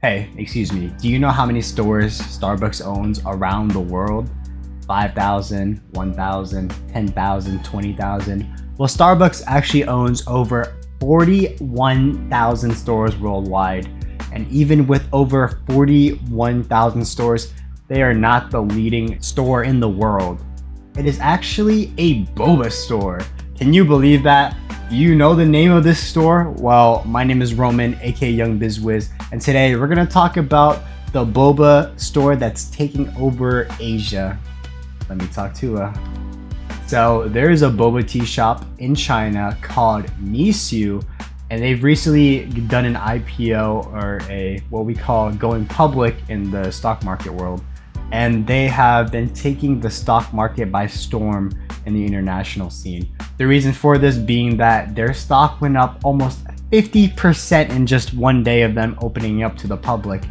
Hey, excuse me, do you know how many stores Starbucks owns around the world? 5,000, 1,000, 10,000, 20,000. Well, Starbucks actually owns over 41,000 stores worldwide. And even with over 41,000 stores, they are not the leading store in the world. It is actually a boba store. Can you believe that? Do you know the name of this store? Well, my name is Roman, aka Young BizWiz, and today we're gonna talk about the boba store that's taking over Asia. Let me talk to So there is a boba tea shop in China called Mixue, and they've recently done an IPO, or what we call going public in the stock market world. And they have been taking the stock market by storm in the international scene. The reason for this being that their stock went up almost 50% in just one day of them opening up to the public.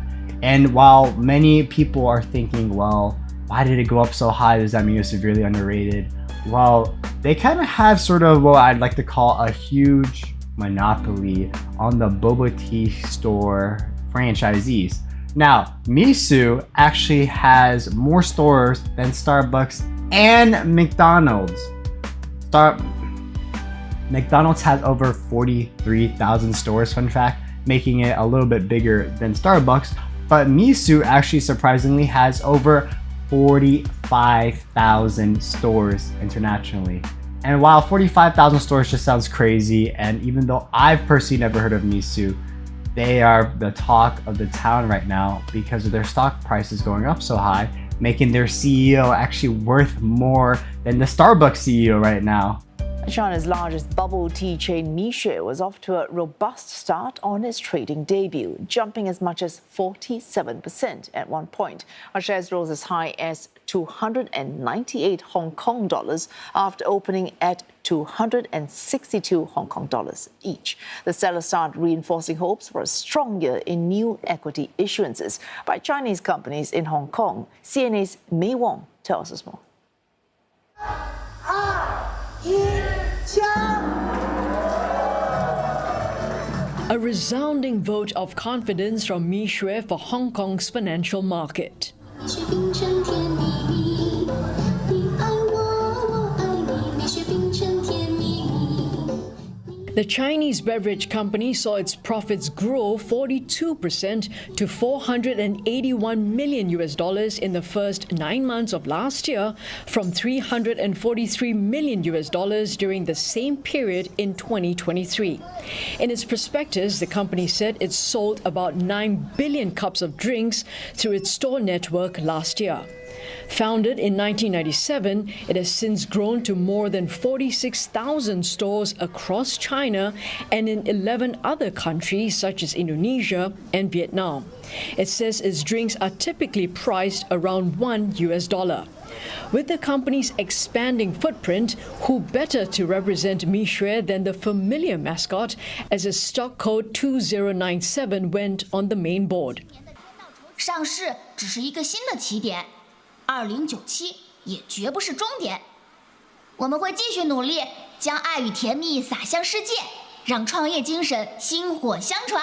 And while many people are thinking, well, why did it go up so high? Does that mean it's severely underrated? Well, they kind of have sort of what I'd like to call a huge monopoly on the boba tea store franchisees. Now, Mixue actually has more stores than Starbucks and McDonald's. McDonald's has over 43,000 stores, fun fact, making it a little bit bigger than Starbucks. But Mixue actually surprisingly has over 45,000 stores internationally. And while 45,000 stores just sounds crazy, and even though I've personally never heard of Mixue, they are the talk of the town right now because of their stock prices going up so high, making their CEO actually worth more than the Starbucks CEO right now. China's largest bubble tea chain Mixue was off to a robust start on its trading debut, jumping as much as 47% at one point. Our shares rose as high as 298 Hong Kong dollars after opening at 262 Hong Kong dollars each. The sellers started reinforcing hopes for a strong year in new equity issuances by Chinese companies in Hong Kong. CNA's Mei Wong tells us more. A resounding vote of confidence from Mixue for Hong Kong's financial market. The Chinese beverage company saw its profits grow 42% to $481 million in the first 9 months of last year, from $343 million during the same period in 2023. In its prospectus, the company said it sold about 9 billion cups of drinks through its store network last year. Founded in 1997, it has since grown to more than 46,000 stores across China and in 11 other countries such as Indonesia and Vietnam. It says its drinks are typically priced around $1. With the company's expanding footprint, who better to represent Mixue than the familiar mascot, as its stock code 2097 went on the main board. 上市只是一个新的起点。2097也绝不是终点，我们会继续努力，将爱与甜蜜洒向世界，让创业精神薪火相传。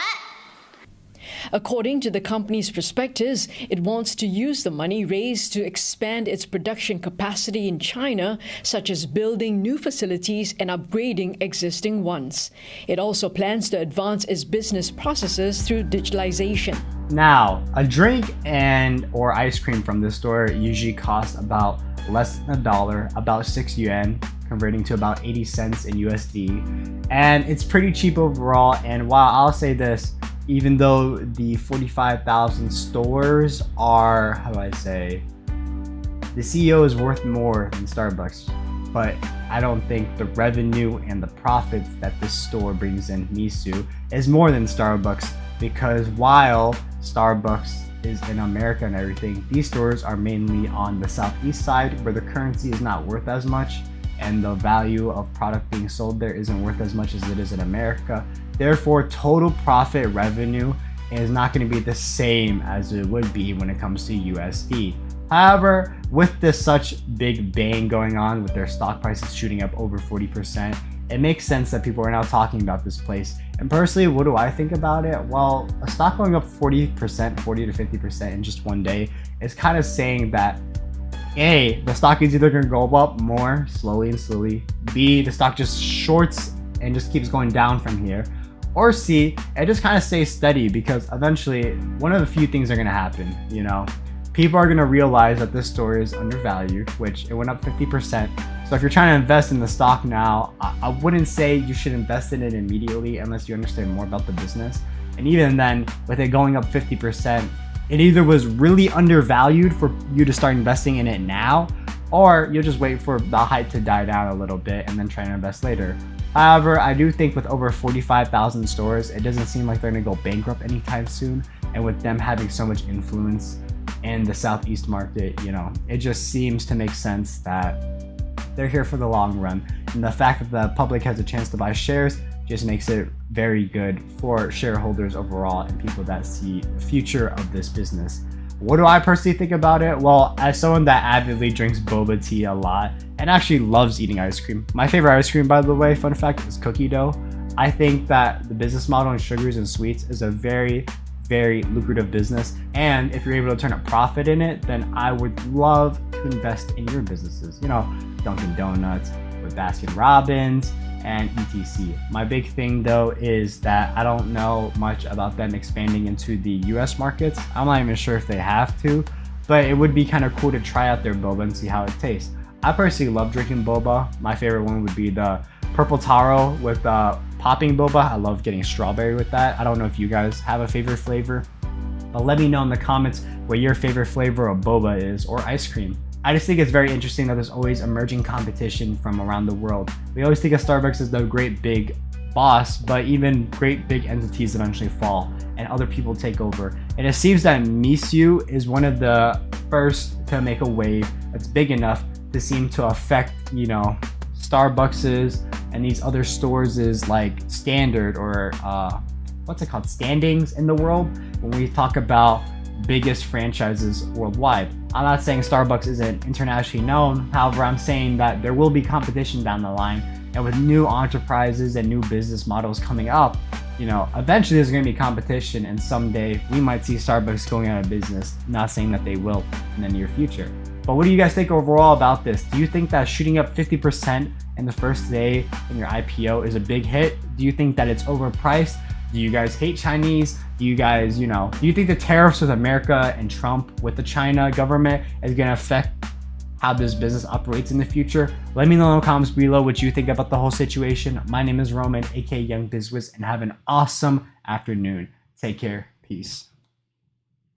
According to the company's prospectus, it wants to use the money raised to expand its production capacity in China, such as building new facilities and upgrading existing ones. It also plans to advance its business processes through digitalization. Now, a drink or ice cream from this store usually costs about less than $1, about 6 yuan, converting to about 80 cents in USD. And it's pretty cheap overall. And while I'll say this, even though the 45,000 stores are, how do I say, the CEO is worth more than Starbucks, but I don't think the revenue and the profits that this store brings in, Mixue, is more than Starbucks, because while Starbucks is in America and everything, these stores are mainly on the southeast side where the currency is not worth as much and the value of product being sold there isn't worth as much as it is in America. Therefore, total profit revenue is not going to be the same as it would be when it comes to USD. However, with this such big bang going on with their stock prices shooting up over 40%, it makes sense that people are now talking about this place. And personally, what do I think about it? Well, a stock going up 40%, 40 to 50% in just one day is kind of saying that A, the stock is either going to go up more slowly and slowly, B, the stock just shorts and just keeps going down from here, or C, it just kind of stays steady, because eventually one of the few things are going to happen, you know. People are going to realize that this store is undervalued, which it went up 50%. So if you're trying to invest in the stock now, I wouldn't say you should invest in it immediately unless you understand more about the business. And even then, with it going up 50%, it either was really undervalued for you to start investing in it now, or you'll just wait for the hype to die down a little bit and then try to invest later. However, I do think with over 45,000 stores, it doesn't seem like they're going to go bankrupt anytime soon. And with them having so much influence in the Southeast market, you know, it just seems to make sense that they're here for the long run. And the fact that the public has a chance to buy shares just makes it very good for shareholders overall and people that see the future of this business. What do I personally think about it? Well, as someone that avidly drinks boba tea a lot and actually loves eating ice cream. My favorite ice cream, by the way, fun fact, is cookie dough. I think that the business model in sugars and sweets is a very lucrative business, and if you're able to turn a profit in it, then I would love to invest in your businesses. You know, Dunkin' Donuts, with Baskin Robbins, and etc. My big thing though is that I don't know much about them expanding into the US markets. I'm not even sure if they have to, but it would be kind of cool to try out their boba and see how it tastes. I personally love drinking boba. My favorite one would be the purple taro with popping boba. I love getting strawberry with that. I don't know if you guys have a favorite flavor, but let me know in the comments what your favorite flavor of boba is, or ice cream. I just think it's very interesting that there's always emerging competition from around the world. We always think of Starbucks as the great big boss, but even great big entities eventually fall and other people take over. And it seems that Mixue is one of the first to make a wave that's big enough to seem to affect, you know, Starbucks's and these other stores' like standard, or what's it called, standings in the world when we talk about biggest franchises worldwide. I'm not saying Starbucks isn't internationally known, however, I'm saying that there will be competition down the line, and with new enterprises and new business models coming up, you know, eventually there's going to be competition, and someday we might see Starbucks going out of business. Not saying that they will in the near future. But what do you guys think overall about this? Do you think that shooting up 50% in the first day in your IPO is a big hit? Do you think that it's overpriced? Do you guys hate Chinese? Do you guys, you know, do you think the tariffs with America and Trump with the China government is going to affect how this business operates in the future? Let me know in the comments below what you think about the whole situation. My name is Roman, aka Young Bizwiz, and have an awesome afternoon. Take care. Peace.